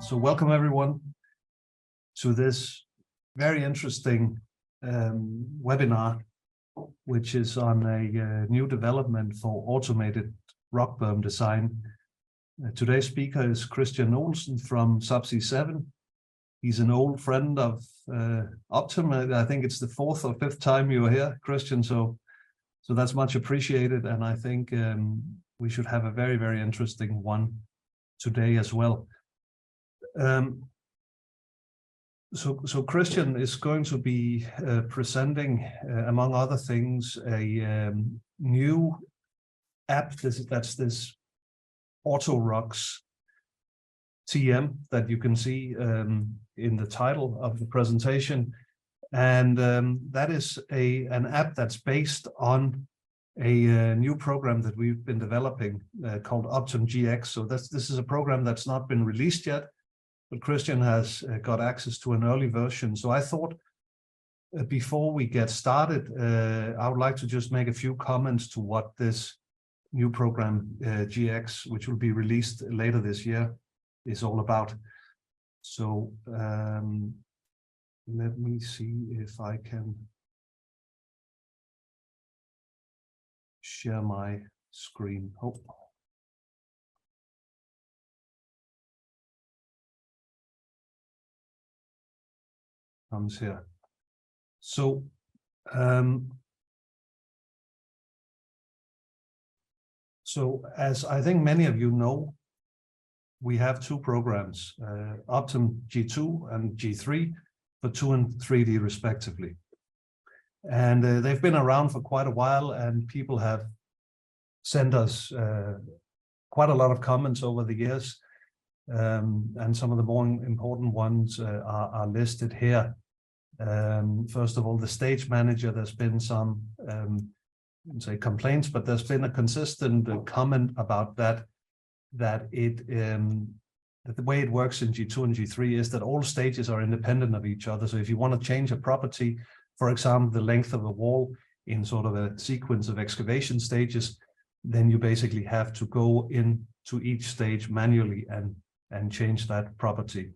So welcome everyone to this very interesting webinar, which is on a new development for automated rock berm design. Today's speaker is Kristian Olsen from Subsea 7. He's an old friend of Optum. I think it's the fourth or fifth time you are here, Kristian, so that's much appreciated, and I think we should have a very, very interesting one today as well. So Kristian is going to be presenting, among other things, a new app. That's this AutoRocks TM that you can see in the title of the presentation, and that is an app that's based on a new program that we've been developing called OPTUM GX. So this is a program that's not been released yet, but Kristian has got access to an early version. So I thought before we get started, I would like to just make a few comments to what this new program GX, which will be released later this year, is all about. So let me see if I can share my screen. Oh. Comes here. So as I think many of you know, we have two programs, Optum G2 and G3 for 2 and 3D respectively. And they've been around for quite a while, and people have sent us quite a lot of comments over the years. And some of the more important ones are listed here. First of all, the stage manager, there's been some say complaints, but there's been a consistent comment about that the way it works in G2 and G3 is that all stages are independent of each other. So if you want to change a property, for example, the length of a wall in sort of a sequence of excavation stages, then you basically have to go into each stage manually and change that property,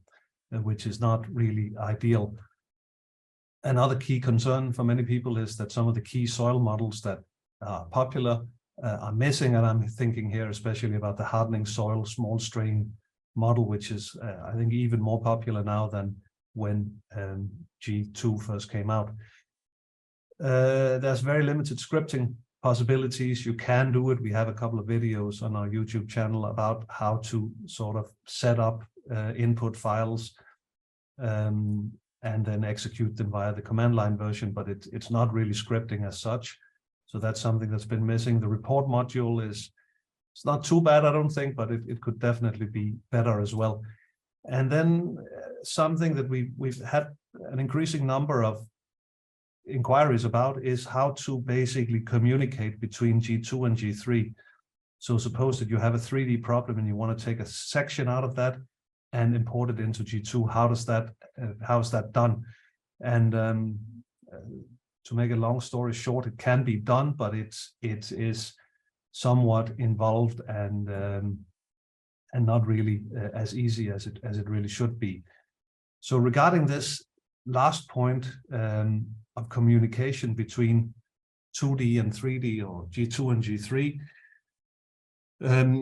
which is not really ideal. Another key concern for many people is that some of the key soil models that are popular are missing, and I'm thinking here especially about the hardening soil small strain model, which is I think even more popular now than when G2 first came out. There's very limited scripting possibilities. You can do it. We have a couple of videos on our YouTube channel about how to sort of set up input files and then execute them via the command line version, but it's not really scripting as such. So that's something that's been missing. The report module it's not too bad, I don't think, but it could definitely be better as well. And then something that we've had an increasing number of inquiries about is how to basically communicate between G2 and G3. So suppose that you have a 3D problem and you want to take a section out of that and import it into G2. How is that done? And to make a long story short, it can be done, but it is somewhat involved and not really as easy as it really should be. So regarding this last point of communication between 2D and 3D, or G2 and G3,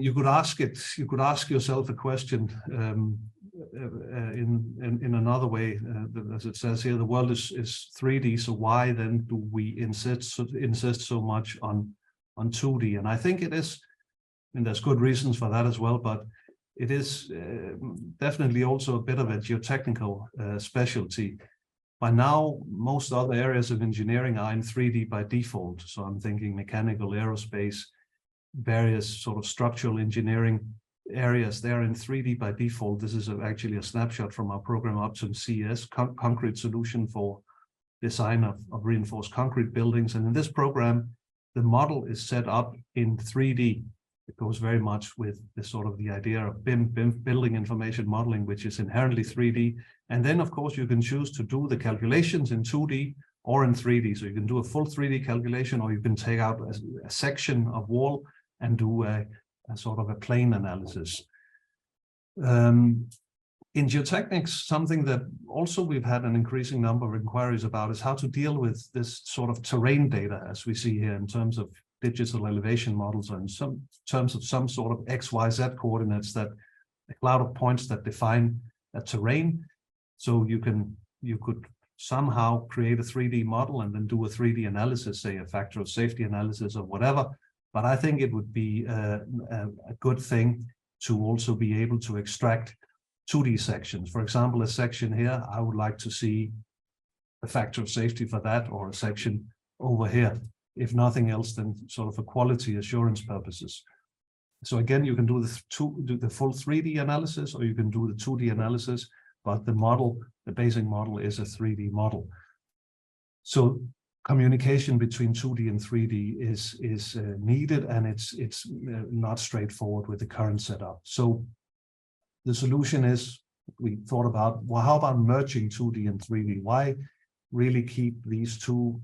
you could ask yourself a question in another way, as it says here, the world is 3D, so why then do we insist so much on 2D? And I think it is, and there's good reasons for that as well, but it is definitely also a bit of a geotechnical specialty. By now, most other areas of engineering are in 3D by default. So I'm thinking mechanical, aerospace, various sort of structural engineering areas. They're in 3D by default. This is actually a snapshot from our program Optum CE, concrete solution for design of reinforced concrete buildings. And in this program, the model is set up in 3D. It goes very much with the sort of the idea of BIM, building information modeling, which is inherently 3D. And then, of course, you can choose to do the calculations in 2D or in 3D. So you can do a full 3D calculation, or you can take out a section of wall and do a sort of a plane analysis. In geotechnics, something that also we've had an increasing number of inquiries about is how to deal with this sort of terrain data, as we see here, in terms of digital elevation models, or in some terms of some sort of XYZ coordinates, that a cloud of points that define a terrain. So you could somehow create a 3D model and then do a 3D analysis, say a factor of safety analysis or whatever. But I think it would be a good thing to also be able to extract 2D sections. For example, a section here, I would like to see a factor of safety for that, or a section over here, if nothing else than sort of for quality assurance purposes. So again, you can do the full 3D analysis, or you can do the 2D analysis, but the model, the basic model, is a 3D model. So communication between 2D and 3D is needed, and it's not straightforward with the current setup. So the solution is, we thought about, well, how about merging 2D and 3D? Why really keep these two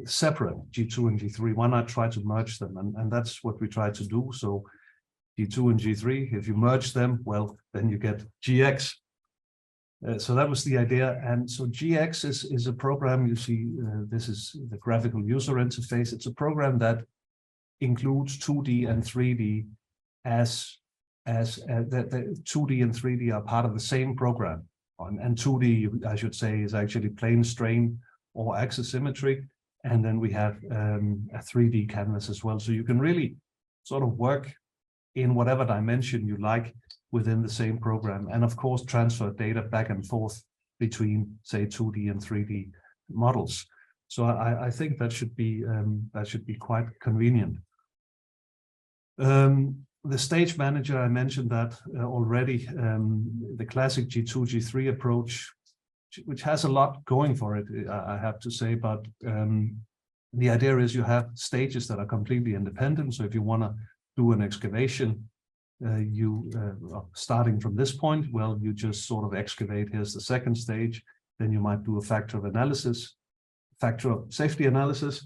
separate, G2 and G3? Why not try to merge them? And that's what we try to do. So G2 and G3, if you merge them, well, then you get GX. So that was the idea. And so GX is a program, you see, this is the graphical user interface. It's a program that includes 2D and 3D as the 2D and 3D are part of the same program. And 2D, I should say, is actually plane strain or axis symmetry. And then we have a 3D canvas as well. So you can really sort of work in whatever dimension you like within the same program. And of course, transfer data back and forth between, say, 2D and 3D models. So I think that should be quite convenient. The stage manager, I mentioned that already. The classic G2, G3 approach, which has a lot going for it, I have to say, but the idea is you have stages that are completely independent. So if you want to do an excavation, starting from this point, well, you just sort of excavate. Here's the second stage. Then you might do a factor of analysis, factor of safety analysis.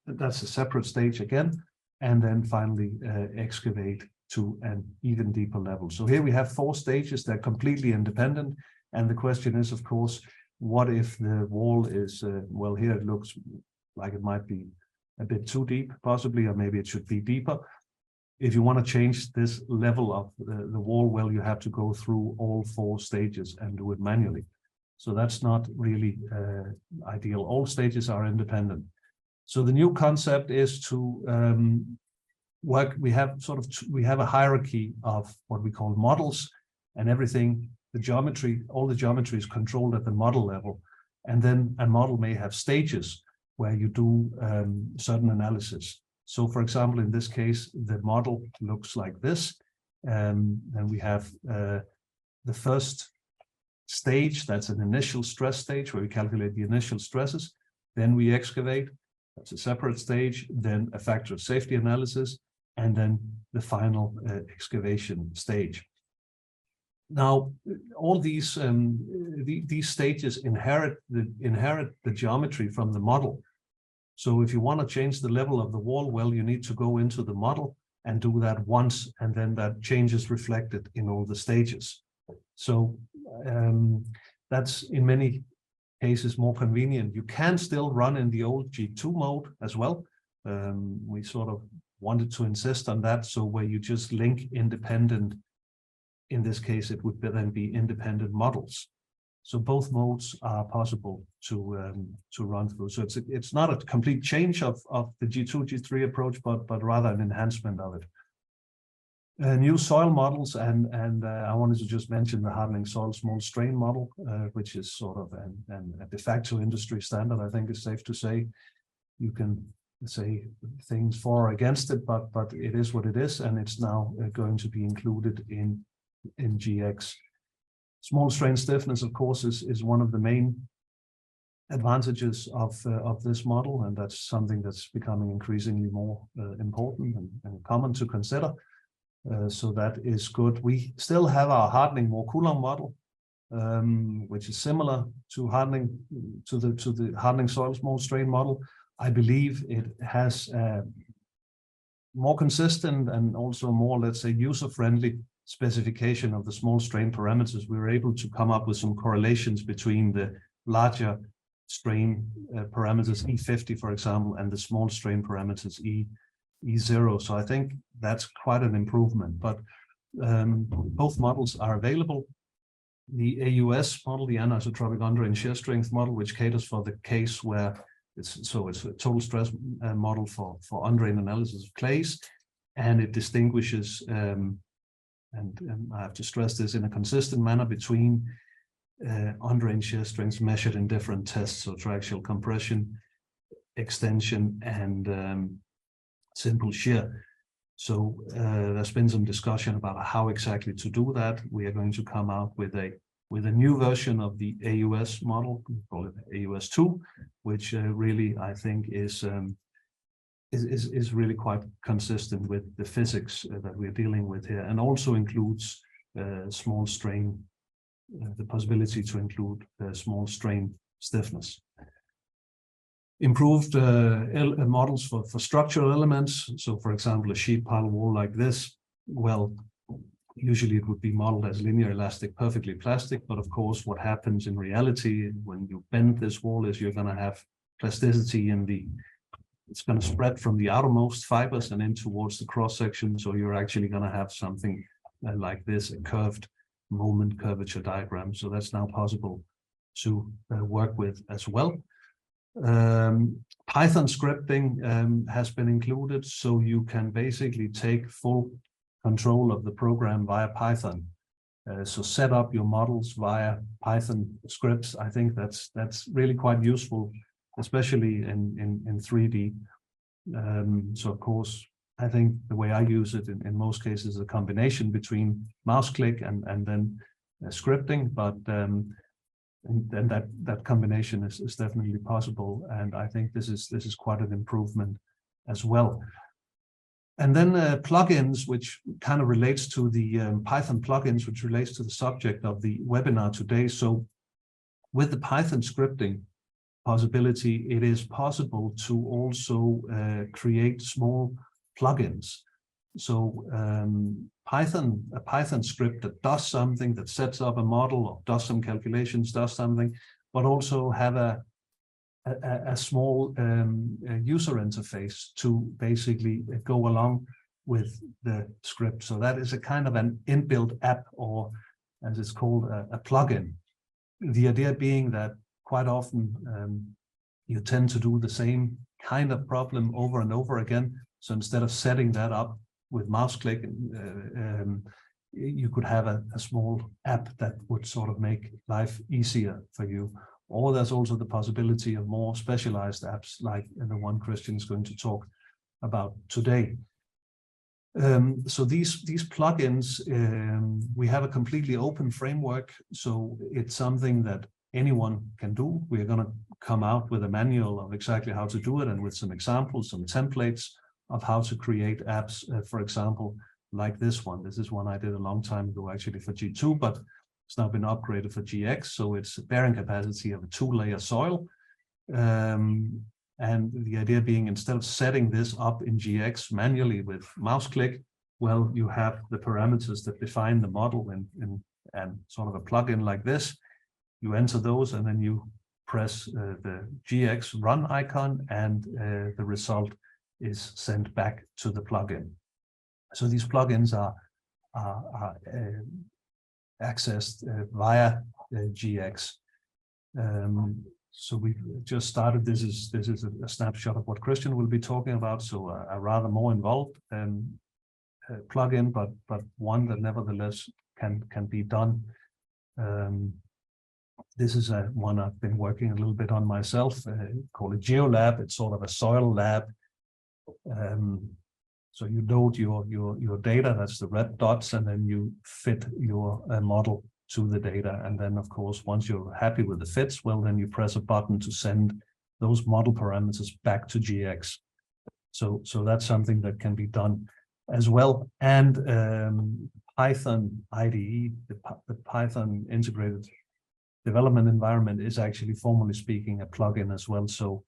That's a separate stage again. And then finally excavate to an even deeper level. So here we have 4 stages that are completely independent. And the question is, of course, what if the wall is, well, here it looks like it might be a bit too deep, possibly, or maybe it should be deeper. If you want to change this level of the wall, well, you have to go through all 4 stages and do it manually. So that's not really ideal. All stages are independent. So the new concept is to work. We have a hierarchy of what we call models, and everything, the geometry, all the geometry is controlled at the model level. And then a model may have stages where you do certain analysis. So for example, in this case, the model looks like this. And we have the first stage, that's an initial stress stage where we calculate the initial stresses. Then we excavate, that's a separate stage, then a factor of safety analysis, and then the final excavation stage. Now, all these stages inherit the geometry from the model. So if you want to change the level of the wall, well, you need to go into the model and do that once, and then that change is reflected in all the stages. So that's in many cases more convenient. You can still run in the old G2 mode as well. We sort of wanted to insist on that, so where you just link independent, in this case it would then be independent models. So both modes are possible to run through. So it's not a complete change of the G2, G3 approach, but rather an enhancement of it. New soil models, and I wanted to just mention the hardening soil small strain model, which is sort of a de facto industry standard. I think it's safe to say. You can say things for or against it, but it is what it is, and it's now going to be included in GX. Small strain stiffness, of course, is one of the main advantages of this model, and that's something that's becoming increasingly more important and common to consider. So that is good. We still have our hardening more Coulomb model, which is similar to hardening to the hardening soil small strain model. I believe it has more consistent and also more, let's say, user-friendly specification of the small strain parameters, we were able to come up with some correlations between the larger strain parameters E50, for example, and the small strain parameters E0. So I think that's quite an improvement, but both models are available. The AUS model, the anisotropic undrained shear strength model, which caters for the case where it's a total stress model for undrained analysis of clays, and it distinguishes, and I have to stress this, in a consistent manner between undrained shear strengths measured in different tests, so triaxial compression, extension, and simple shear. So there's been some discussion about how exactly to do that. We are going to come out with a new version of the AUS model, we call it AUS2, which really, I think, is really quite consistent with the physics that we're dealing with here, and also includes small strain, the possibility to include small strain stiffness. Improved models for structural elements. So, for example, a sheet pile wall like this, well, usually it would be modeled as linear elastic, perfectly plastic. But of course, what happens in reality when you bend this wall is you're going to have plasticity in it's going to spread from the outermost fibers and in towards the cross section. So you're actually going to have something like this, a curved moment curvature diagram. So that's now possible to work with as well. Python scripting has been included, so you can basically take full control of the program via Python. So set up your models via Python scripts. I think that's really quite useful, especially in 3D. So of course, I think the way I use it in most cases is a combination between mouse click and then scripting, but and then that combination is definitely possible, and I think this is quite an improvement as well. And then plugins, which kind of relates to the Python plugins, which relates to the subject of the webinar today. So with the Python scripting possibility, it is possible to also create small plugins. So a Python script that does something, that sets up a model or does some calculations, does something, but also have a small user interface to basically go along with the script. So that is a kind of an inbuilt app, or as it's called, a plugin. The idea being that quite often you tend to do the same kind of problem over and over again. So instead of setting that up with mouse click, you could have a small app that would sort of make life easier for you. Or there's also the possibility of more specialized apps like the one Kristian is going to talk about today. So these plugins, we have a completely open framework, so it's something that anyone can do. We're going to come out with a manual of exactly how to do it, and with some examples, some templates of how to create apps, for example, like this one. This is one I did a long time ago, actually, for G2, but it's now been upgraded for GX. So it's a bearing capacity of a 2-layer soil. And the idea being, instead of setting this up in GX manually with mouse click, well, you have the parameters that define the model and sort of a plugin like this. You enter those and then you press the GX run icon, and the result is sent back to the plugin. So these plugins are accessed via GX. So we've just started. This is a snapshot of what Kristian will be talking about. So a rather more involved plugin, but one that nevertheless can be done. This is one I've been working a little bit on myself. Called a GeoLab. It's sort of a soil lab. So you load your data, that's the red dots, and then you fit your model to the data. And then, of course, once you're happy with the fits, well, then you press a button to send those model parameters back to GX. So that's something that can be done as well. And Python IDE, the Python integrated development environment, is actually, formally speaking, a plugin as well. So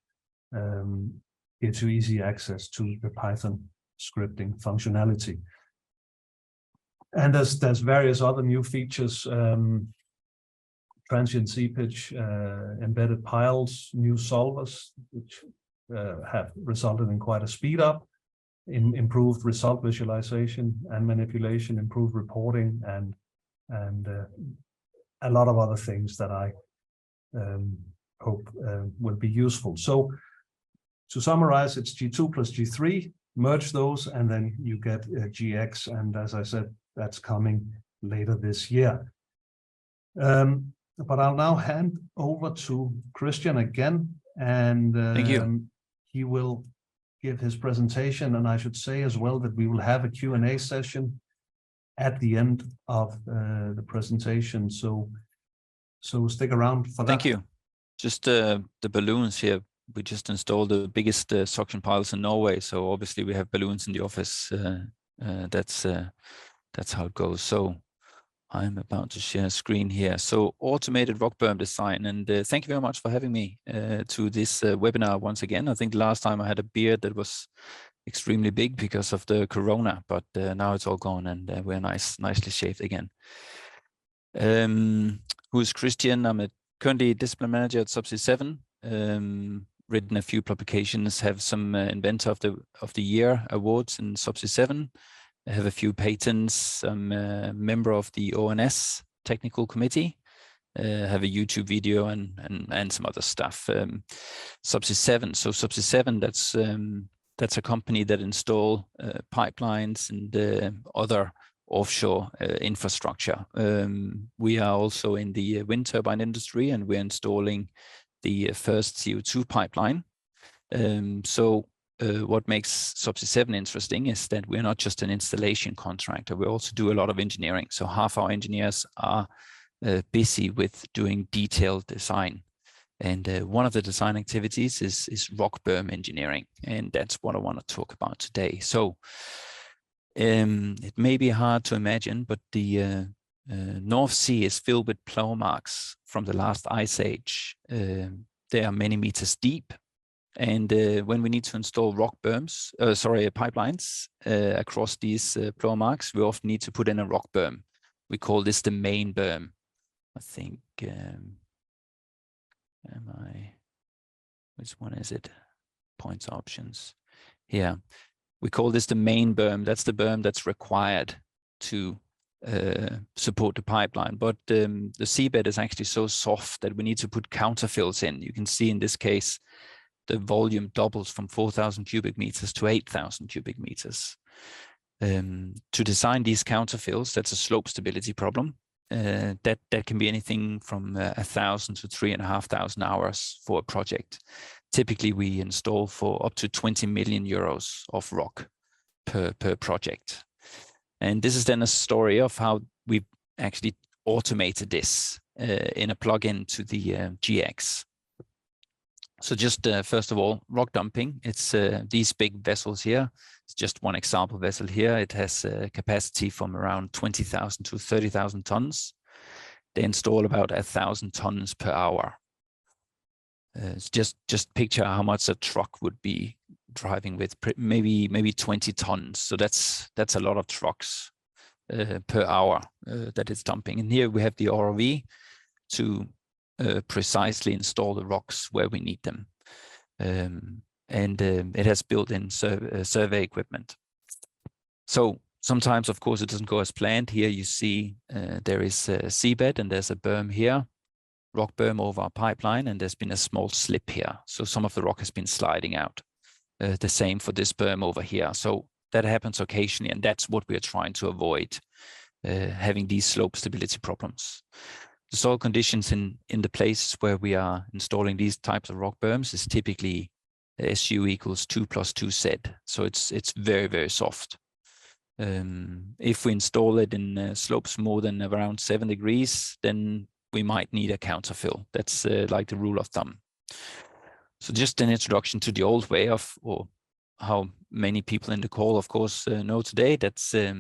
gives you easy access to the Python scripting functionality. And there's various other new features, transient seepage, embedded piles, new solvers, which have resulted in quite a speed up, improved result visualization and manipulation, improved reporting, and a lot of other things that I hope will be useful. So to summarize, it's G2 plus G3, merge those, and then you get GX. And as I said, that's coming later this year. But I'll now hand over to Kristian again, and thank you. He will give his presentation. And I should say as well that we will have a Q&A session at the end of the presentation. So stick around for that. Thank you. Just the balloons here. We just installed the biggest suction piles in Norway. So obviously we have balloons in the office. That's how it goes. So I'm about to share a screen here. So automated rock berm design. And thank you very much for having me to this webinar once again. I think last time I had a beard that was extremely big because of the corona, but now it's all gone and we're nicely shaved again. Who is Kristian? I'm currently discipline manager at Subsea 7. Written a few publications, have some inventor of the year awards in Subsea 7. I have a few patents. I'm a member of the ONS technical committee. Have a YouTube video and some other stuff. Subsea 7. So Subsea 7, that's a company that install pipelines and other offshore infrastructure. We are also in the wind turbine industry, and we're installing the first CO2 pipeline. What makes Subsea 7 interesting is that we're not just an installation contractor, we also do a lot of engineering. So half our engineers are busy with doing detailed design. And one of the design activities is rock berm engineering. And that's what I want to talk about today. So it may be hard to imagine, but the North Sea is filled with plow marks from the last ice age. They are many meters deep. And when we need to install pipelines across these plow marks, we often need to put in a rock berm. We call this the main berm. I think, which one is it? Points options. Here, we call this the main berm. That's the berm that's required to support the pipeline. But the seabed is actually so soft that we need to put counterfills in. You can see in this case, the volume doubles from 4,000 cubic meters to 8,000 cubic meters. To design these counterfills, that's a slope stability problem. That can be anything from 1,000 to 3,500 hours for a project. Typically, we install for up to 20 million euros of rock per project. And this is then a story of how we've actually automated this in a plugin to the GX. So just first of all, rock dumping. It's these big vessels here. It's just one example vessel here. It has a capacity from around 20,000 to 30,000 tons. They install about 1,000 tons per hour. Just picture how much a truck would be driving with, maybe 20 tons. So that's a lot of trucks per hour that it's dumping. And here we have the ROV to precisely install the rocks where we need them. It has built-in survey equipment. So sometimes, of course, it doesn't go as planned. Here you see there is a seabed and there's a berm here, rock berm over our pipeline, and there's been a small slip here. So some of the rock has been sliding out. The same for this berm over here. So that happens occasionally, and that's what we are trying to avoid, having these slope stability problems. The soil conditions in the places where we are installing these types of rock berms is typically SU equals 2 + 2 Z. So it's very, very soft. If we install it in slopes more than around 7 degrees, then we might need a counterfill. That's like the rule of thumb. So just an introduction to the old way of, or how many people in the call, of course, know today, that's a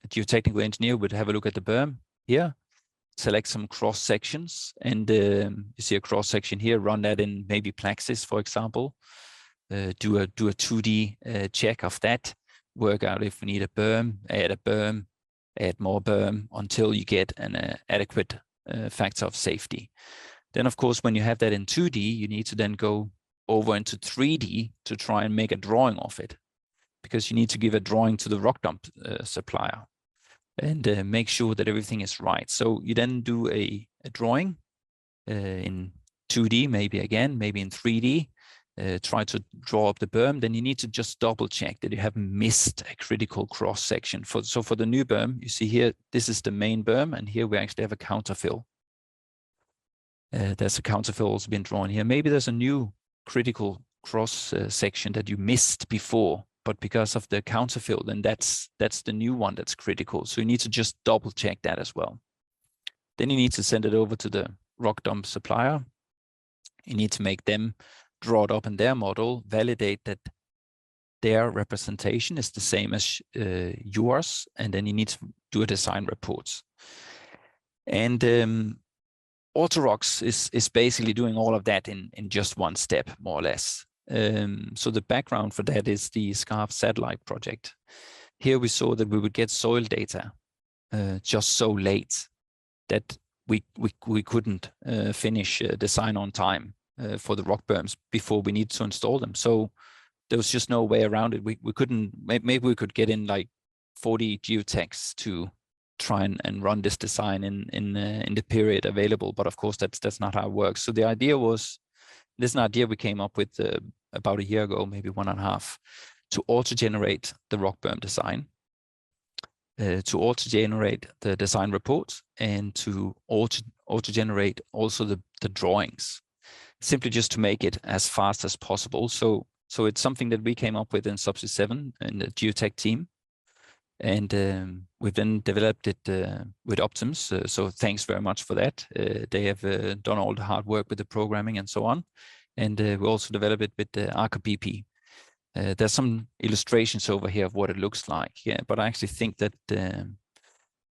geotechnical engineer would have a look at the berm here, select some cross sections, and you see a cross section here, run that in maybe Plaxis, for example, do a 2D check of that, work out if we need a berm, add more berm until you get an adequate factor of safety. Then, of course, when you have that in 2D, you need to then go over into 3D to try and make a drawing of it, because you need to give a drawing to the rock dump supplier and make sure that everything is right. So you then do a drawing in 2D, maybe in 3D, try to draw up the berm. Then you need to just double check that you haven't missed a critical cross section. So for the new berm, you see here, this is the main berm, and here we actually have a counterfill. There's a counterfill also been drawn here. Maybe there's a new critical cross section that you missed before, but because of the counterfill, then that's the new one that's critical. So you need to just double check that as well. Then you need to send it over to the rock dump supplier. You need to make them draw it up in their model, validate that their representation is the same as yours, and then you need to do a design report. And Autorox is basically doing all of that in just one step, more or less. So the background for that is the SCARF satellite project. Here we saw that we would get soil data just so late that we couldn't finish design on time for the rock berms before we need to install them. So there was just no way around it. We couldn't, maybe we could get in like 40 geotechs to try and run this design in the period available, but of course that's not how it works. So the idea was, this is an idea we came up with about a year ago, maybe 1.5, to auto-generate the rock berm design, to auto-generate the design report, and to auto-generate also the drawings, simply just to make it as fast as possible. So it's something that we came up with in Subsea 7 in the geotech team. And we've then developed it with Optum. So thanks very much for that. They have done all the hard work with the programming and so on. And we also developed it with Aker BP. There's some illustrations over here of what it looks like. Yeah, but I actually think that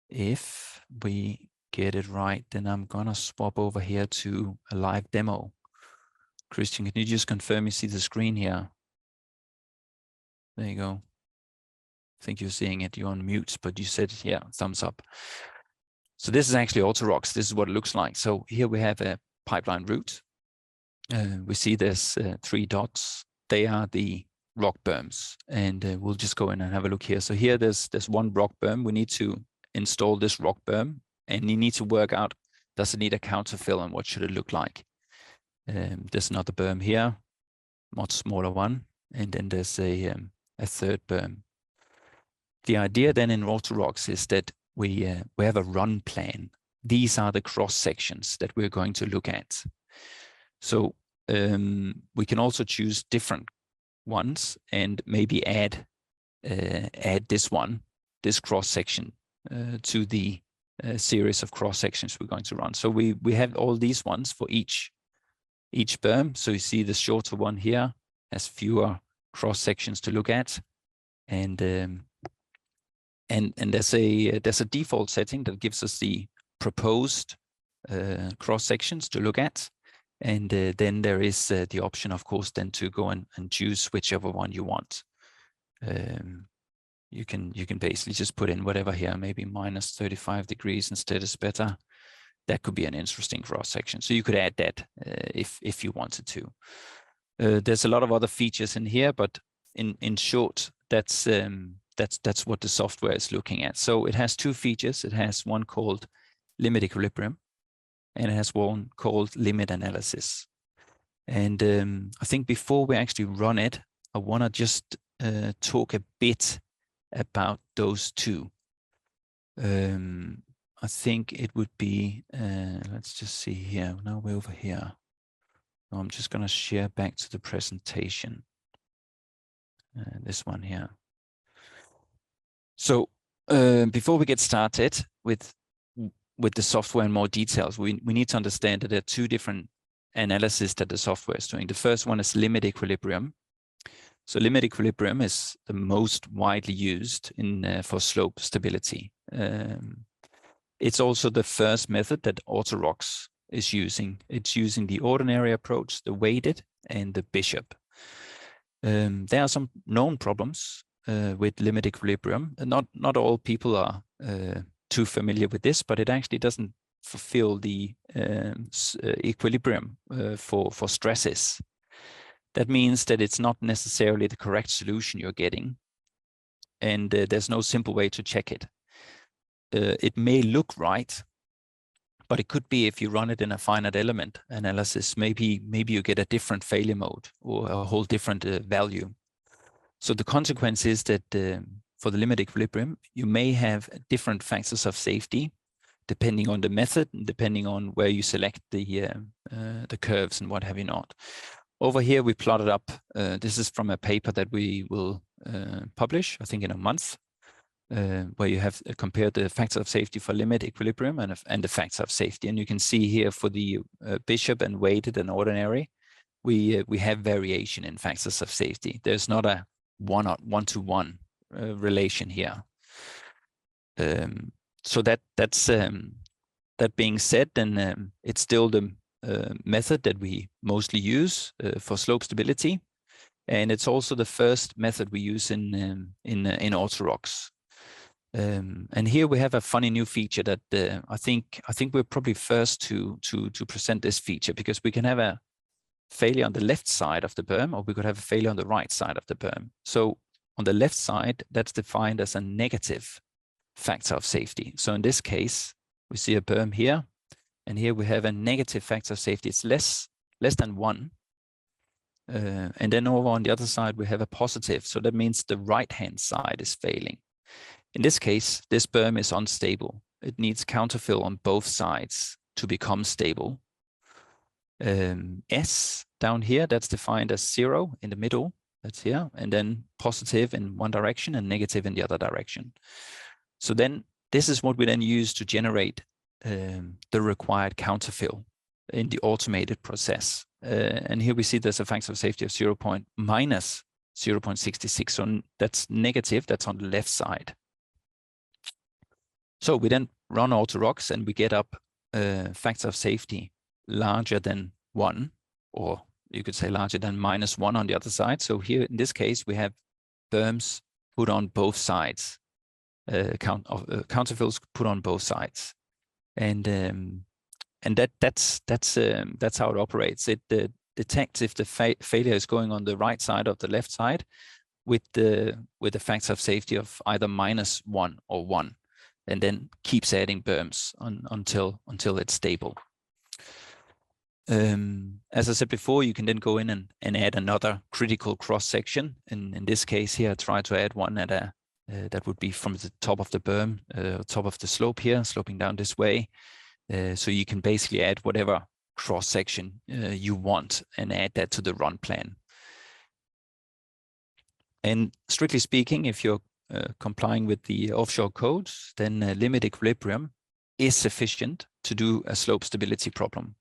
if we get it right, then I'm gonna swap over here to a live demo. Kristian, can you just confirm you see the screen here? There you go. I think you're seeing it, you're on mute, but you said, yeah, thumbs up. So this is actually Autorox. This is what it looks like. So here we have a pipeline route. We see there's 3 dots. They are the rock berms, and we'll just go in and have a look here. So here there's one rock berm. We need to install this rock berm, and you need to work out, does it need a counterfill and what should it look like? There's another berm here, much smaller one, and then there's a third berm. The idea then in Autorox is that we have a run plan. These are the cross sections that we're going to look at. So we can also choose different ones and maybe add this cross section to the series of cross sections we're going to run. So we have all these ones for each berm. So you see the shorter one here has fewer cross sections to look at, and there's a default setting that gives us the proposed cross sections to look at, and then there is the option, of course, then to go and choose whichever one you want. You can basically just put in whatever here, maybe minus 35 degrees instead is better. That could be an interesting cross section. So you could add that if you wanted to. There's a lot of other features in here, but in short, that's what the software is looking at. So it has 2 features. It has one called limit equilibrium, and it has one called limit analysis. And I think before we actually run it, I want to just talk a bit about those 2. I think it would be, let's just see here. Now we're over here. I'm just going to share back to the presentation. This one here. So before we get started with the software in more details, we need to understand that there are 2 different analysis that the software is doing. The first one is limit equilibrium. So limit equilibrium is the most widely used for slope stability. It's also the first method that Autorox is using. It's using the ordinary approach, the weighted, and the bishop. There are some known problems with limit equilibrium. Not all people are too familiar with this, but it actually doesn't fulfill the equilibrium for stresses. That means that it's not necessarily the correct solution you're getting, and there's no simple way to check it. It may look right, but it could be if you run it in a finite element analysis, maybe you get a different failure mode or a whole different value. So the consequence is that for the limit equilibrium, you may have different factors of safety depending on the method and depending on where you select the curves and what have you not. Over here, we plotted up, this is from a paper that we will publish, I think in a month, where you have compared the factors of safety for limit equilibrium and the factors of safety. And you can see here for the Bishop and weighted and ordinary, we have variation in factors of safety. There's not a one-to-one relation here. So that's that being said, then it's still the method that we mostly use for slope stability, and it's also the first method we use in orthorocks. And here we have a funny new feature that I think we're probably first to present this feature, because we can have a failure on the left side of the berm, or we could have a failure on the right side of the berm. So on the left side, that's defined as a negative factor of safety. So in this case, we see a berm here, and here we have a negative factor of safety. It's less than 1. And then over on the other side, we have a positive. So that means the right-hand side is failing. In this case, this berm is unstable. It needs counterfill on both sides to become stable. S down here, that's defined as 0 in the middle. That's here. And then positive in one direction and negative in the other direction. So then this is what we then use to generate the required counterfill in the automated process. And here we see there's a factor of safety of minus 0.66. So that's negative, that's on the left side. So we then run orthorocks and we get up factor of safety larger than 1, or you could say larger than -1 on the other side. So here in this case, we have berms put on both sides, counterfills put on both sides. And that's how it operates. It detects if the failure is going on the right side or the left side with the factor of safety of either -1 or 1, and then keeps adding berms until it's stable. As I said before, you can then go in and add another critical cross section. In this case here, I try to add one at a that would be from the top of the berm, top of the slope here, sloping down this way. So you can basically add whatever cross section you want and add that to the run plan. And strictly speaking, if you're complying with the offshore codes, then limit equilibrium is sufficient to do a slope stability problem.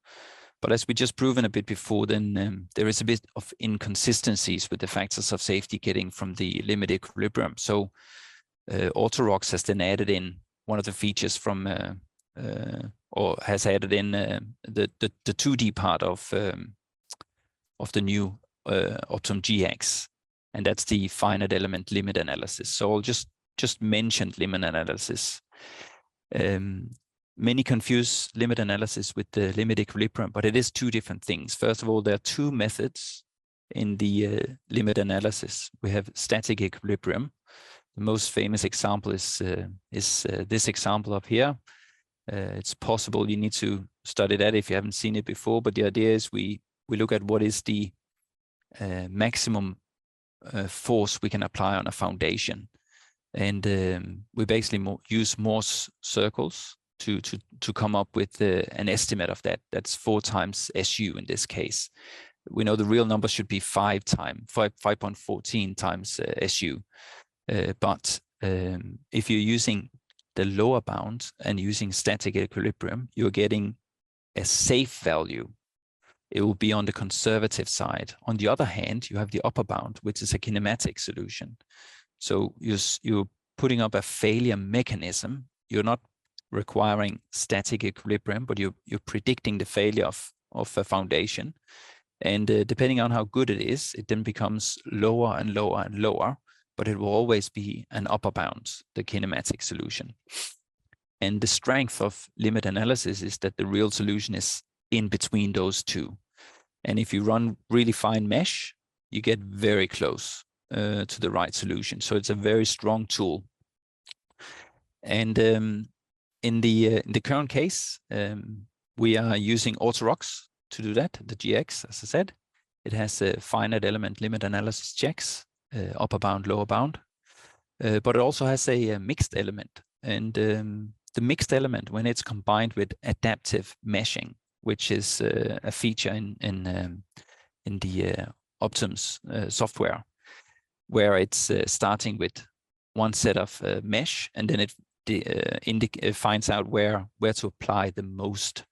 But as we just proven a bit before, then there is a bit of inconsistencies with the factors of safety getting from the limit equilibrium. So orthorocks has then added in one of the features from, or has added in the 2D part of the new OPTUM GX, and that's the finite element limit analysis. So I'll just mention limit analysis. Many confuse limit analysis with the limit equilibrium, but it is two different things. First of all, there are two methods in the limit analysis. We have static equilibrium. The most famous example is this example up here. It's possible you need to study that if you haven't seen it before, but the idea is we look at what is the maximum force we can apply on a foundation. And we basically use Morse circles to come up with an estimate of that. That's 4 times SU in this case. We know the real number should be 5.14 times SU. But if you're using the lower bound and using static equilibrium, you're getting a safe value. It will be on the conservative side. On the other hand, you have the upper bound, which is a kinematic solution. So you're putting up a failure mechanism. You're not requiring static equilibrium, but you're predicting the failure of a foundation. And depending on how good it is, it then becomes lower and lower and lower. but it will always be an upper bound, the kinematic solution. And the strength of limit analysis is that the real solution is in between those two. And if you run really fine mesh, you get very close to the right solution. So it's a very strong tool. And in the current case, we are using Autorox to do that, the GX, as I said. It has a finite element limit analysis checks, upper bound, lower bound, but it also has a mixed element. And the mixed element, when it's combined with adaptive meshing, which is a feature in the Optum's software, where it's starting with one set of mesh, and then it finds out where to apply the most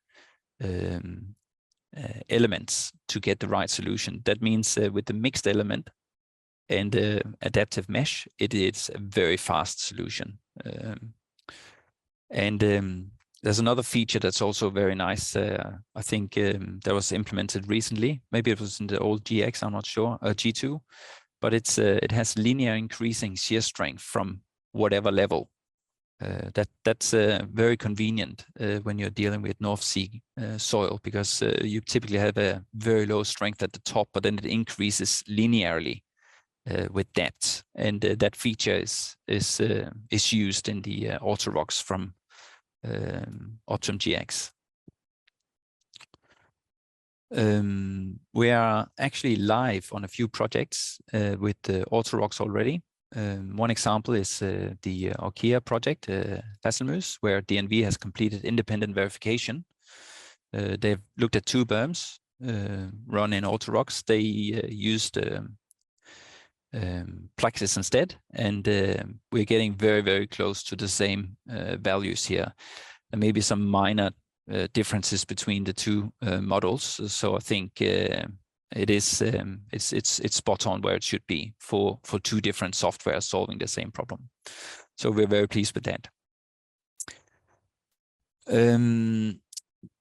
elements to get the right solution. That means with the mixed element and adaptive mesh, it is a very fast solution. There's another feature that's also very nice. I think that was implemented recently. Maybe it was in the old GX, I'm not sure, G2, but it has linear increasing shear strength from whatever level. That's very convenient when you're dealing with North Sea soil, because you typically have a very low strength at the top, but then it increases linearly with depth, and that feature is used in the Autorox from OPTUM GX. We are actually live on a few projects with the Autorox already. One example is the Orkia project, Fasselmus, where DNV has completed independent verification. They've looked at 2 berms run in Autorox. They used Plaxis instead, and we're getting very, very close to the same values here. There may be some minor differences between the 2 models, so I think it's spot on where it should be for 2 different softwares solving the same problem. So we're very pleased with that. The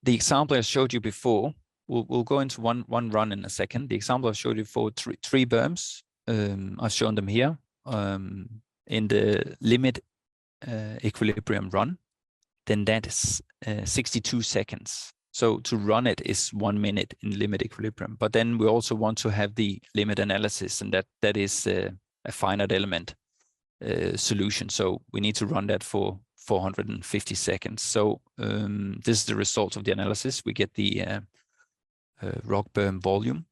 example I showed you before, we'll go into one run in a second. The example I showed you for 3 berms, I've shown them here in the limit equilibrium run. Then that is 62 seconds. So to run it is 1 minute in limit equilibrium. But then we also want to have the limit analysis, and that is a finite element solution. So we need to run that for 450 seconds. So this is the result of the analysis. We get the rock berm volume,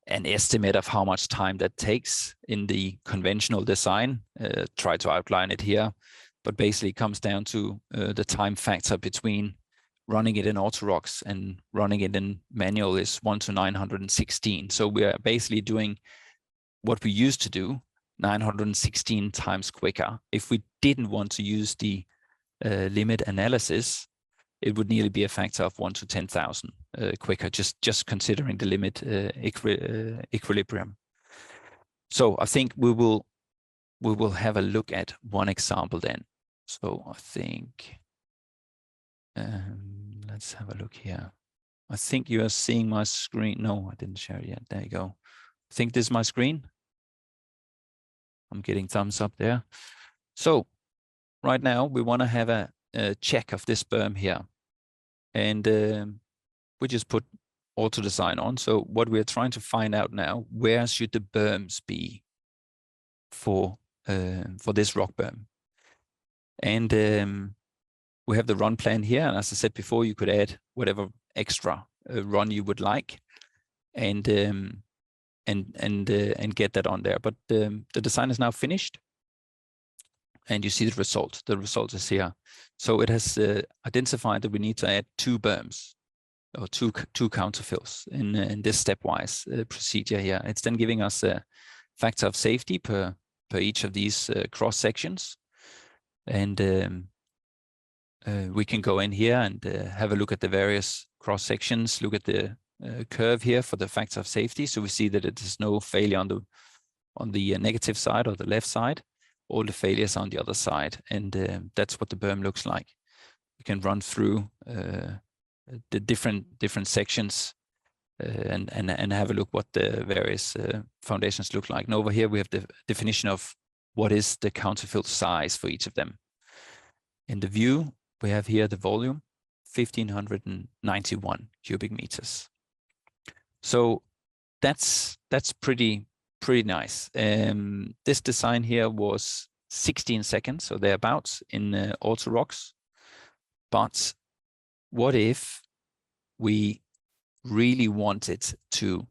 an estimate of how much time that takes in the conventional design. Try to outline it here. But basically it comes down to the time factor between running it in Autorox and running it in manual is 1 to 916. So we are basically doing what we used to do 916 times quicker. If we didn't want to use the limit analysis, it would nearly be a factor of 1 to 10,000 quicker, just considering the limit equilibrium. So I think we will have a look at one example then. So I think, let's have a look here. I think you are seeing my screen. No, I didn't share it yet. There you go. I think this is my screen. I'm getting thumbs up there. So right now we want to have a check of this berm here. And we just put auto design on. So what we're trying to find out now, where should the berms be for this rock berm? And we have the run plan here. And as I said before, you could add whatever extra run you would like, and get that on there. But the design is now finished, and you see the result. The result is here. So it has identified that we need to add 2 berms or two counterfills in this stepwise procedure here. It's then giving us a factor of safety per each of these cross sections, and we can go in here and have a look at the various cross sections. Look at the curve here for the factor of safety. So we see that it is no failure on the negative side or the left side. All the failures on the other side, and that's what the berm looks like. We can run through the different sections and have a look what the various foundations look like. And over here we have the definition of what is the counterfill size for each of them. In the view, we have here the volume, 1,591 cubic meters. So that's pretty nice. This design here was 16 seconds, so thereabouts in Auto Rocks. But what if we really wanted to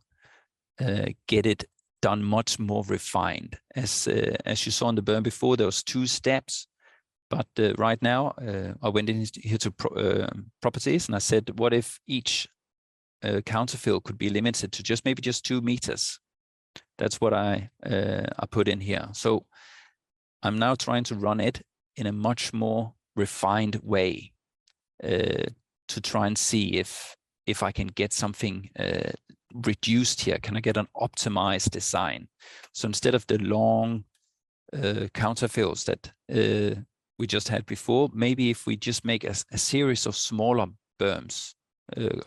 get it done much more refined? As you saw in the berm before, there was 2 steps. But right now, I went in here to properties, and I said, what if each counterfill could be limited to maybe just 2 meters? That's what I put in here. So I'm now trying to run it in a much more refined way to try and see if I can get something reduced here. Can I get an optimized design? So instead of the long counterfills that we just had before, maybe if we just make a series of smaller berms,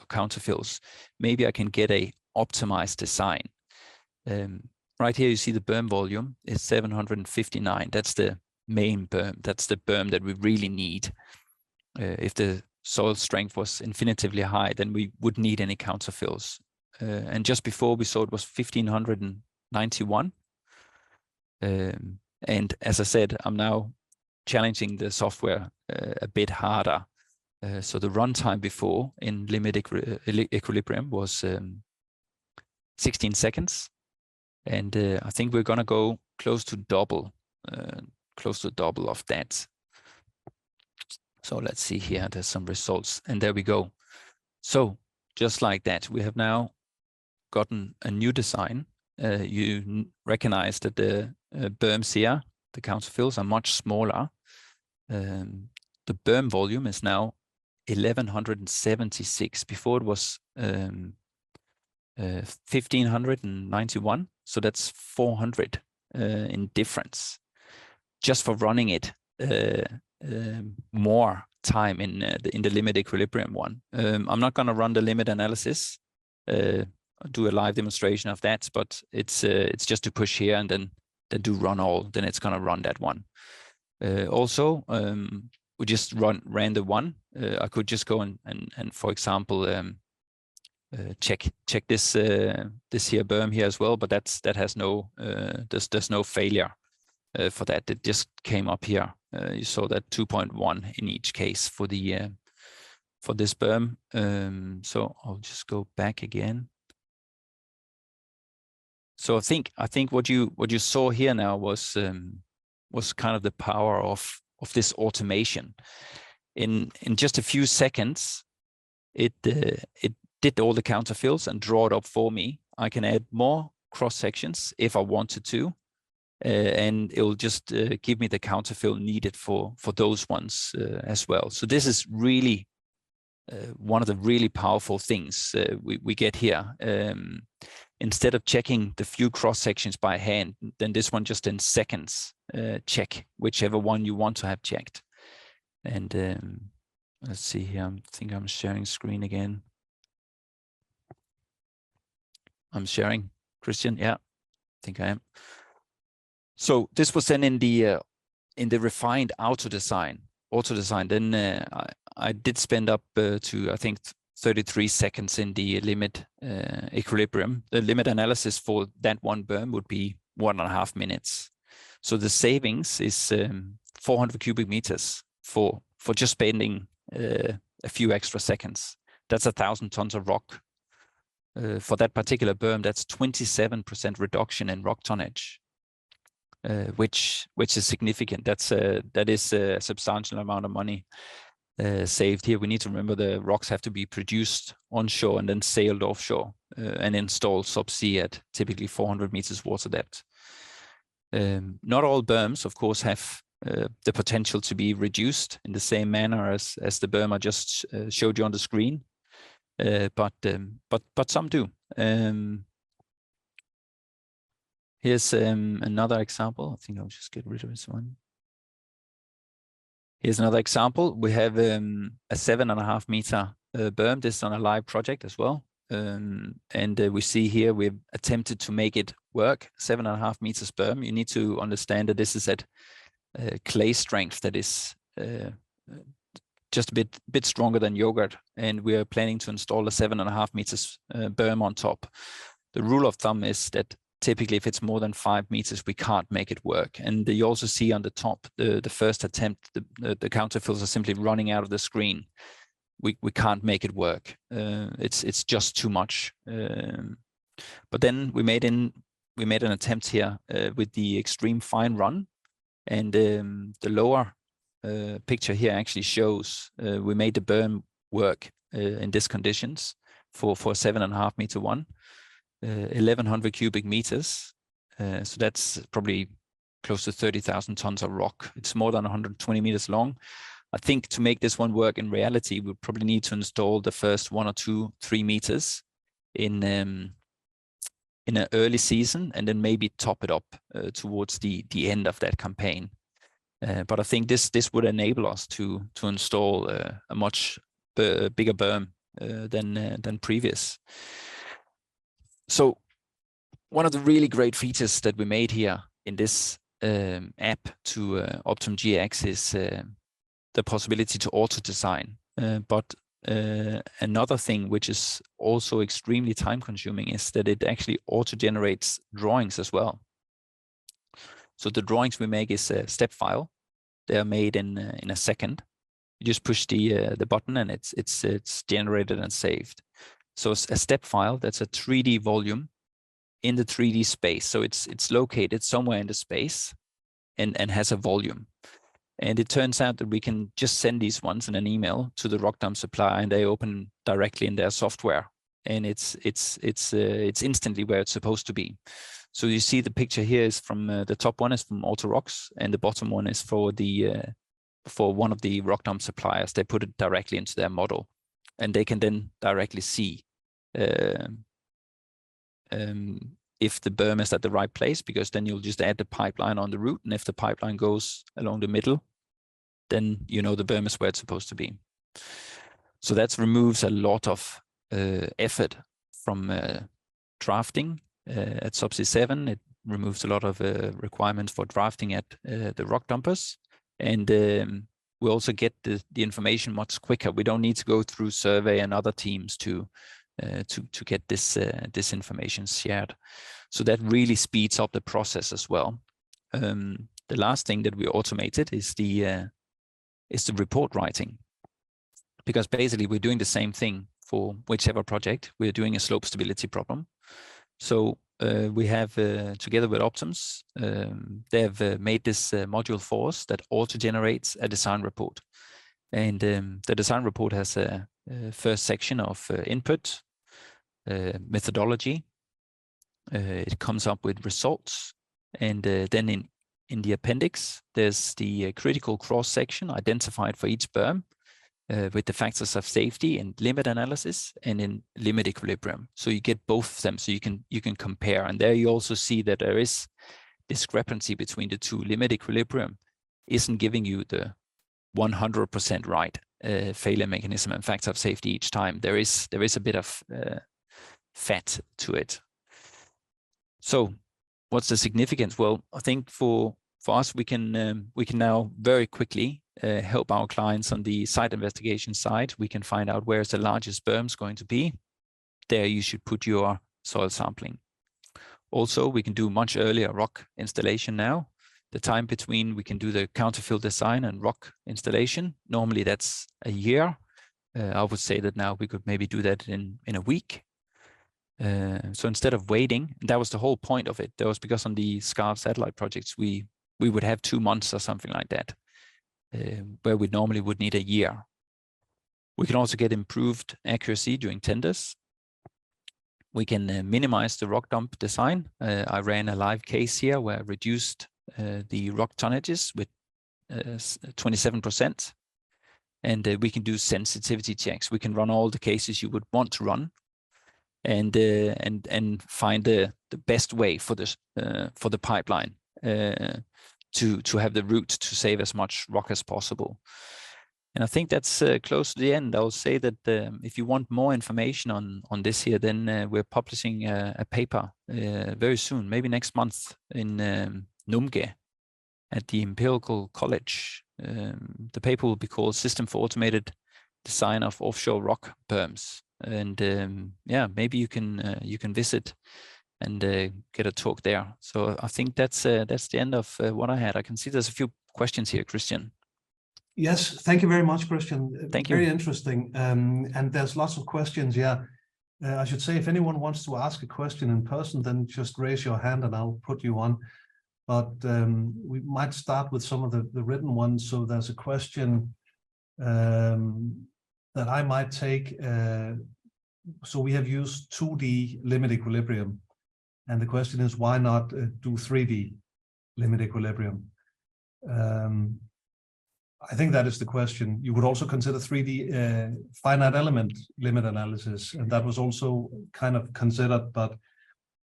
counterfills, maybe I can get a optimized design. Right here you see the berm volume is 759. That's the main berm. That's the berm that we really need. If the soil strength was infinitively high, then we wouldn't need any counterfills. And just before we saw it was 1,591. And as I said, I'm now challenging the software a bit harder. So the runtime before in limit equilibrium was 16 seconds. And I think we're going to go close to double of that. So let's see here, there's some results, and there we go. So just like that, we have now gotten a new design. You recognize that the berms here, the counterfills, are much smaller. The berm volume is now 1,176. Before it was 1,591. So that's 400 in difference, just for running it more time in the limit equilibrium one. I'm not going to run the limit analysis, do a live demonstration of that, but it's just to push here and then do run all. Then it's going to run that one. Also, we just ran the one. I could just go and for example, check this this here berm here as well, but that has no there's no failure for that. It just came up here. You saw that 2.1 in each case for the for this berm. So I'll just go back again. So I think what you saw here now was kind of the power of this automation. In just a few seconds, it did all the counterfills and draw it up for me. I can add more cross sections if I wanted to, and it will just give me the counterfill needed for those ones as well. So this is really one of the really powerful things we get here. Instead of checking the few cross sections by hand, then this one just in seconds check whichever one you want to have checked. And let's see here. I think I'm sharing screen again. I'm sharing, Kristian. Yeah, I think I am. So this was then in the refined auto design. Then I did spend up to, I think, 33 seconds in the limit equilibrium. The limit analysis for that one berm would be 1.5 minutes. So the savings is 400 cubic meters for just spending a few extra seconds. That's 1,000 tons of rock. For that particular berm, that's 27% reduction in rock tonnage, which is significant. That is a substantial amount of money saved here. We need to remember the rocks have to be produced onshore and then sailed offshore and installed subsea at typically 400 meters water depth. Not all berms, of course, have the potential to be reduced in the same manner as the berm I just showed you on the screen. But some do. Here's another example. I think I'll just get rid of this one. Here's another example. We have a 7.5 meter berm. This is on a live project as well. And we see here we've attempted to make it work. 7.5 meters berm. You need to understand that this is at clay strength that is just a bit stronger than yogurt, and we are planning to install a 7.5 meters berm on top. The rule of thumb is that typically if it's more than 5 meters, we can't make it work. And you also see on the top, the first attempt, the counterfills are simply running out of the screen. We can't make it work. It's just too much. But then we made an attempt here with the extreme fine run, and the lower picture here actually shows we made the berm work in these conditions for 7.5 meter one, 1,100 cubic meters. So that's probably close to 30,000 tons of rock. It's more than 120 meters long. I think to make this one work in reality, we'll probably need to install the first 1 or 2, 3 meters in an early season, and then maybe top it up towards the end of that campaign. But I think this would enable us to install a much bigger berm than previous. So one of the really great features that we made here in this app to OPTUM GX is the possibility to auto-design. But another thing which is also extremely time-consuming is that it actually auto-generates drawings as well. So the drawings we make is a step file. They are made in a second. You just push the button and it's generated and saved. So it's a step file that's a 3D volume in the 3D space. So it's located somewhere in the space and has a volume. And it turns out that we can just send these ones in an email to the rock dump supplier, and they open directly in their software. And it's instantly where it's supposed to be. So you see the picture here is from the top one is from Autorocks, and the bottom one is for one of the rock dump suppliers. They put it directly into their model, and they can then directly see if the berm is at the right place, because then you'll just add the pipeline on the route, and if the pipeline goes along the middle, then you know the berm is where it's supposed to be. So that removes a lot of effort from drafting at Subsea 7. It removes a lot of requirements for drafting at the rock dumpers, and we also get the information much quicker. We don't need to go through survey and other teams to get this information shared. So that really speeds up the process as well. The last thing that we automated is the report writing, because basically we're doing the same thing for whichever project. We're doing a slope stability problem. So we have, together with Optums, they have made this module for us that auto-generates a design report. And the design report has a first section of input, methodology. It comes up with results. And then in the appendix, there's the critical cross section identified for each berm, with the factors of safety and limit analysis and in limit equilibrium. So you get both of them, so you can compare. And there you also see that there is discrepancy between the two. Limit equilibrium isn't giving you the 100% right failure mechanism and factor of safety each time. There is a bit of fat to it. So what's the significance? Well, I think for us, we can now very quickly help our clients on the site investigation side. We can find out where's the largest berms going to be. There you should put your soil sampling. Also, we can do much earlier rock installation now. The time between we can do the counterfill design and rock installation, normally that's a year. I would say that now we could maybe do that in a week. So instead of waiting, and that was the whole point of it. That was because on the SCAR satellite projects, we would have 2 months or something like that, where we normally would need a year. We can also get improved accuracy during tenders. We can minimize the rock dump design. I ran a live case here where I reduced the rock tonnages with 27%. And we can do sensitivity checks. We can run all the cases you would want to run, and find the best way for the pipeline to have the route to save as much rock as possible. And I think that's close to the end. I'll say that if you want more information on this here, then we're publishing a paper very soon, maybe next month in NUMGE at the Empirical College. The paper will be called System for Automated Design of Offshore Rock Berms. And yeah, maybe you can visit and get a talk there. So I think that's the end of what I had. I can see there's a few questions here, Kristian. Yes, thank you very much, Kristian. Thank you. Very interesting. And there's lots of questions. Yeah, I should say if anyone wants to ask a question in person, then just raise your hand and I'll put you on. But we might start with some of the written ones. So there's a question that I might take. So we have used 2D limit equilibrium. And the question is, why not do 3D limit equilibrium? I think that is the question. You would also consider 3D finite element limit analysis, and that was also kind of considered. But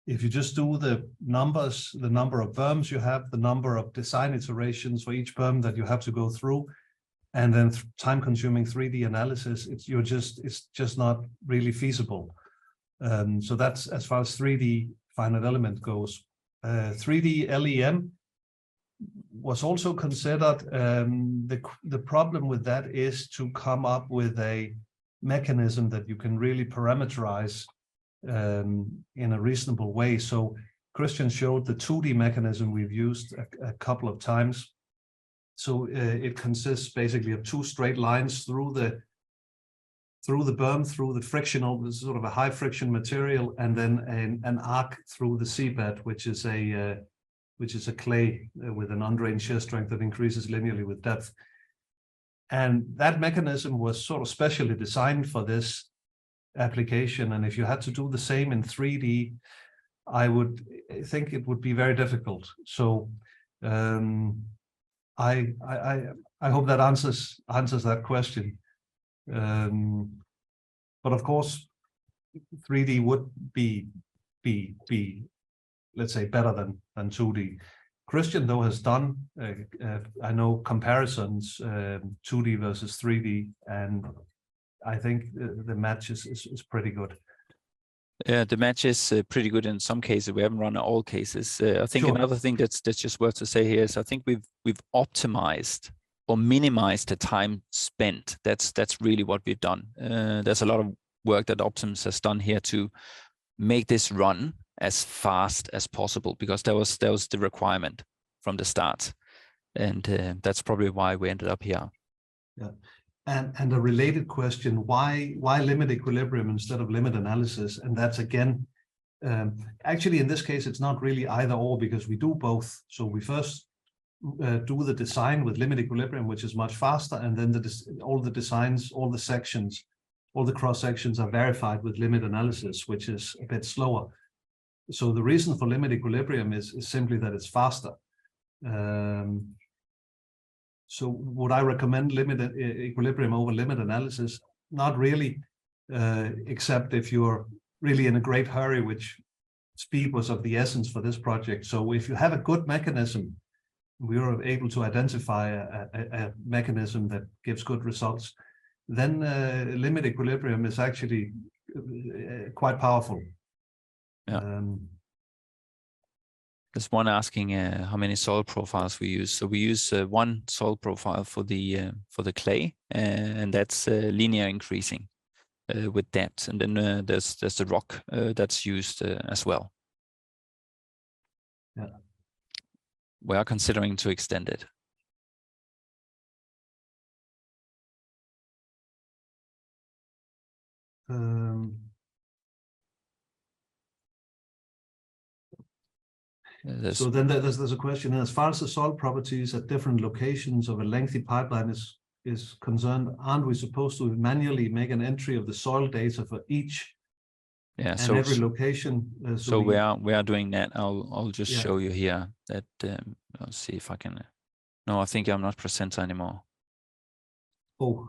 if you just do the numbers, the number of berms you have, the number of design iterations for each berm that you have to go through, and then time-consuming 3D analysis, it's just not really feasible. So that's as far as 3D finite element goes. 3D LEM was also considered. The problem with that is to come up with a mechanism that you can really parameterize in a reasonable way. So Kristian showed the 2D mechanism we've used a couple of times. So it consists basically of two straight lines through the berm, through the frictional, sort of a high friction material, and then an arc through the seabed, which is a clay with an undrained shear strength that increases linearly with depth. And that mechanism was sort of specially designed for this application. And if you had to do the same in 3D, I would think it would be very difficult. So I hope that answers that question. But of course, 3D would be let's say better than 2D. Kristian though has done I know comparisons 2D versus 3D, and I think the match is pretty good. Yeah, the match is pretty good in some cases. We haven't run all cases. I think Sure. Another thing that's just worth to say here is I think we've optimized or minimized the time spent. That's really what we've done. There's a lot of work that Optum has done here to make this run as fast as possible, because that was the requirement from the start, and that's probably why we ended up here. Yeah. And a related question, why limit equilibrium instead of limit analysis? And that's again, actually in this case, it's not really either or, because we do both. So we first do the design with limit equilibrium, which is much faster, and then all the designs, all the sections, all the cross sections are verified with limit analysis, which is a bit slower. So the reason for limit equilibrium is simply that it's faster. So would I recommend limit equilibrium over limit analysis? Not really, except if you're really in a great hurry, which speed was of the essence for this project. So if you have a good mechanism, we are able to identify a mechanism that gives good results, then limit equilibrium is actually quite powerful. Yeah. There's one asking how many soil profiles we use. So we use one soil profile for the clay, and that's linear increasing with depth. And then there's the rock that's used as well. Yeah. We are considering to extend it. So then there's a question, as far as the soil properties at different locations of a lengthy pipeline is concerned, aren't we supposed to manually make an entry of the soil data for each and every location? So we are doing that. I'll just show you here that I'll see if I can. No, I think I'm not presenter anymore. Oh,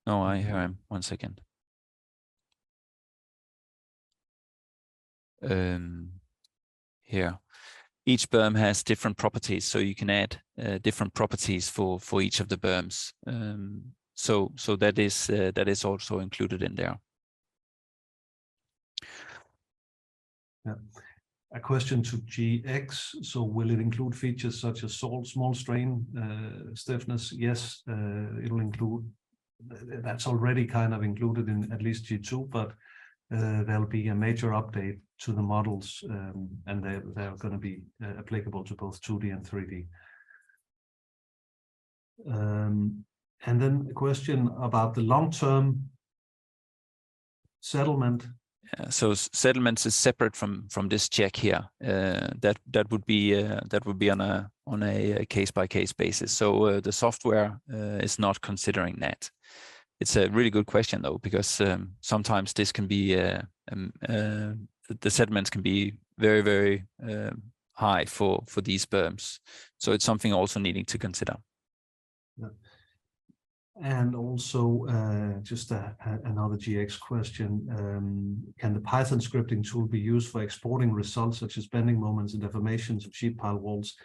no, I hear him. 1 second. Here each berm has different properties, so you can add different properties for each of the berms. So that is also included in there. Yeah. A question to GX. So will it include features such as salt, small strain, stiffness? Yes, it'll include. That's already kind of included in at least G2, but there'll be a major update to the models, and they're going to be applicable to both 2D and 3D. And then a question about the long-term settlement. So settlements is separate from this check here. That would be on a case-by-case basis. So the software is not considering that. It's a really good question though, because sometimes this can be the settlements can be very, very high for these berms. So it's something also needing to consider. Yeah. And also just another GX question. Can the Python scripting tool be used for exporting results such as bending moments and deformations of sheet pile walls?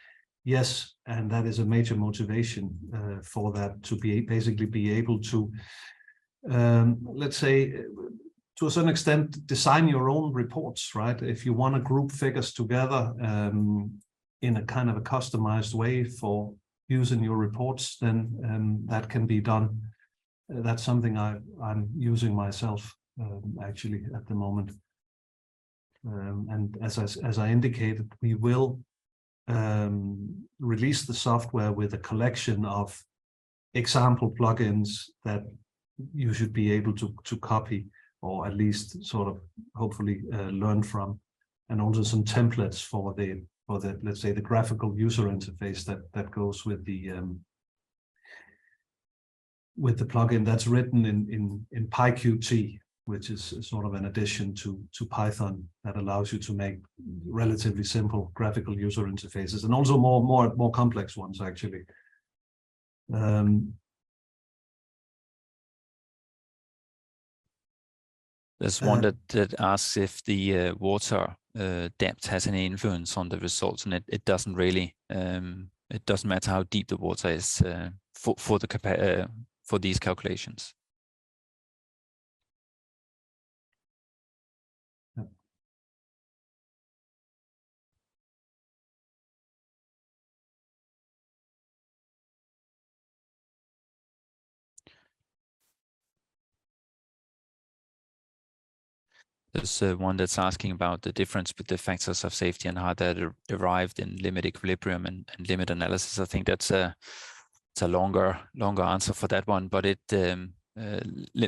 Yes, and that is a major motivation for that, to basically be able to, let's say, to a certain extent, design your own reports, right? If you want to group figures together in a kind of a customized way for using your reports, then that can be done. That's something I'm using myself actually at the moment. And as I indicated, we will release the software with a collection of example plugins that you should be able to copy, or at least sort of hopefully learn from, and also some templates for the let's say the graphical user interface that goes with the plugin that's written in PyQt, which is sort of an addition to Python that allows you to make relatively simple graphical user interfaces, and also more complex ones actually. There's one that asks if the water depth has any influence on the results, and it doesn't really. It doesn't matter how deep the water is for these calculations. There's one that's asking about the difference with the factors of safety and how they're derived in limit equilibrium and limit analysis. I think it's a longer answer for that one, but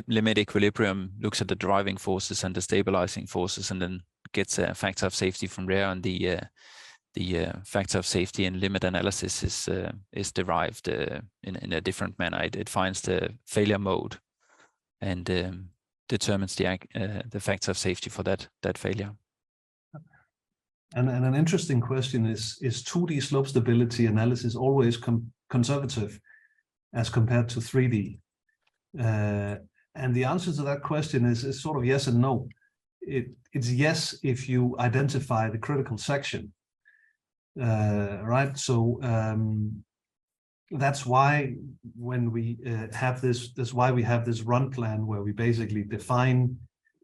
limit equilibrium looks at the driving forces and the stabilizing forces, and then gets a factor of safety from there. And the factor of safety in limit analysis is derived in a different manner. It finds the failure mode and determines the factor of safety for that failure. And an interesting question is 2D slope stability analysis always conservative as compared to 3D? And the answer to that question is sort of yes and no. It's yes if you identify the critical section, right? So that's why when we have that's why we have this run plan where we basically define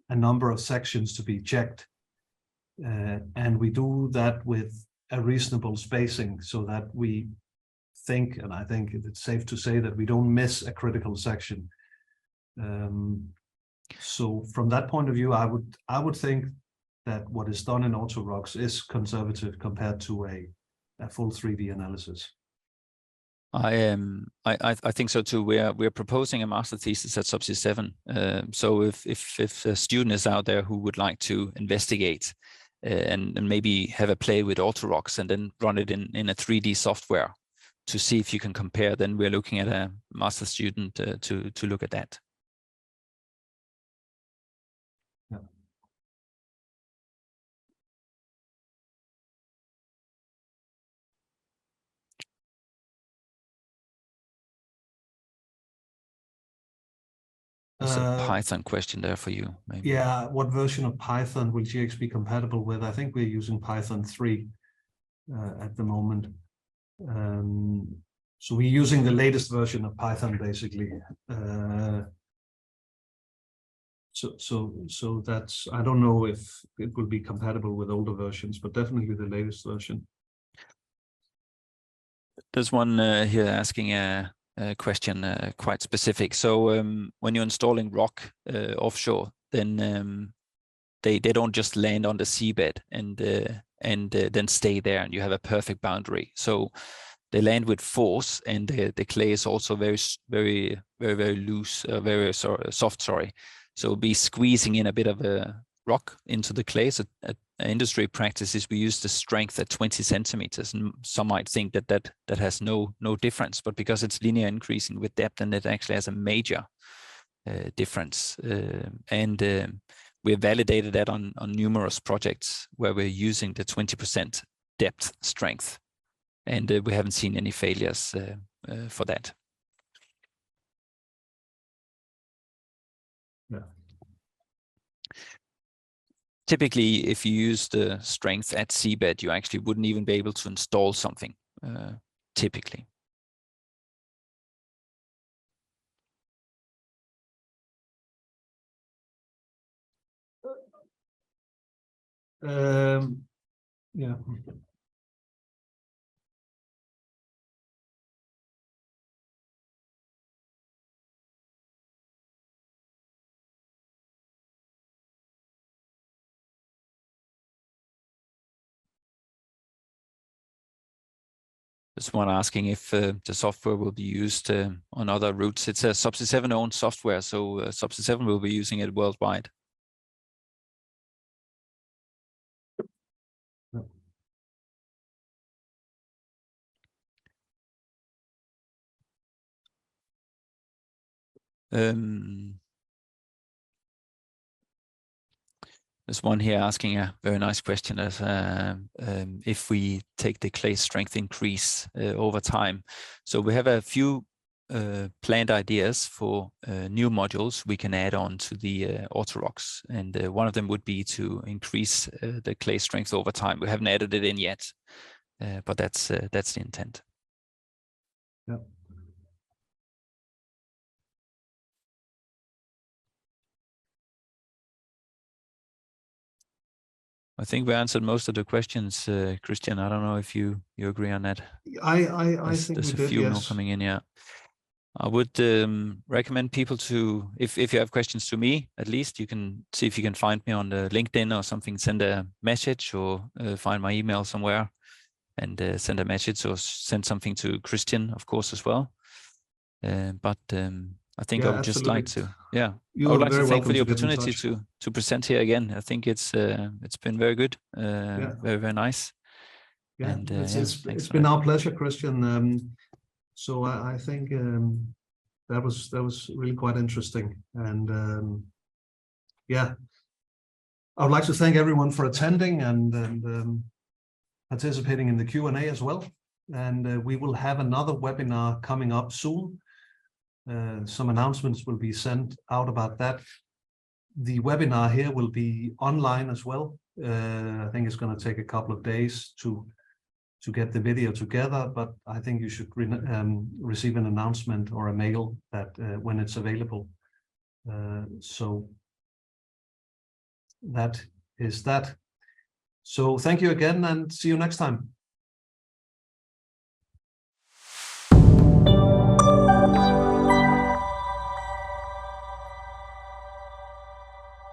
a number of sections to be checked, and we do that with a reasonable spacing so that we think, and I think it's safe to say that we don't miss a critical section. So from that point of view, I would think that what is done in AutoRox is conservative compared to a full 3D analysis. I think so too. We're proposing a master thesis at Subsea 7. So if a student is out there who would like to investigate and maybe have a play with AutoRox and then run it in a 3D software to see if you can compare, then we're looking at a master student to look at that. Yeah. There's a Python question there for you, maybe. Yeah, what version of Python will GX be compatible with? I think we're using Python 3. at the moment. So we're using the latest version of Python, basically. So that's, I don't know if it will be compatible with older versions, but definitely the latest version. There's one here asking a question quite specific. So when you're installing rock offshore, then they don't just land on the seabed and then stay there and you have a perfect boundary. So they land with force, and the clay is also very loose, very soft. Sorry, so be squeezing in a bit of a rock into the clay. So industry practices, we use the strength at 20 centimeters, and some might think that has no difference, but because it's linear increasing with depth, and it actually has a major difference. We've validated that on numerous projects where we're using the 20% depth strength, and we haven't seen any failures for that. Yeah. Typically, if you use the strength at seabed, you actually wouldn't even be able to install something, typically. Yeah. There's one asking if the software will be used on other routes. It's a Subsea 7 owned software, so Subsea 7 will be using it worldwide. There's one here asking a very nice question as if we take the clay strength increase over time. So we have a few planned ideas for new modules we can add on to the auto-rocks, and one of them would be to increase the clay strength over time. We haven't added it in yet, but that's the intent. Yeah. I think we answered most of the questions, Kristian. I don't know if you agree on that. I think there's we a did, few yes. now coming in. Yeah, I would recommend people to, if you have questions to me, at least you can see if you can find me on the LinkedIn or something. Send a message, or find my email somewhere and send a message, or send something to Kristian, of course, as well. But I think I would just like to, I would like to thank for the opportunity to present here again. I think it's been very good, very nice. Yeah, and it's been our pleasure, Kristian. So I think that was really quite interesting, and yeah, I would like to thank everyone for attending and participating in the Q&A as well. And we will have another webinar coming up soon. Some announcements will be sent out about that. The webinar here will be online as well. I think it's going to take a couple of days to get the video together, but I think you should receive an announcement or a mail that when it's available. So that is that. So thank you again, and see you next time.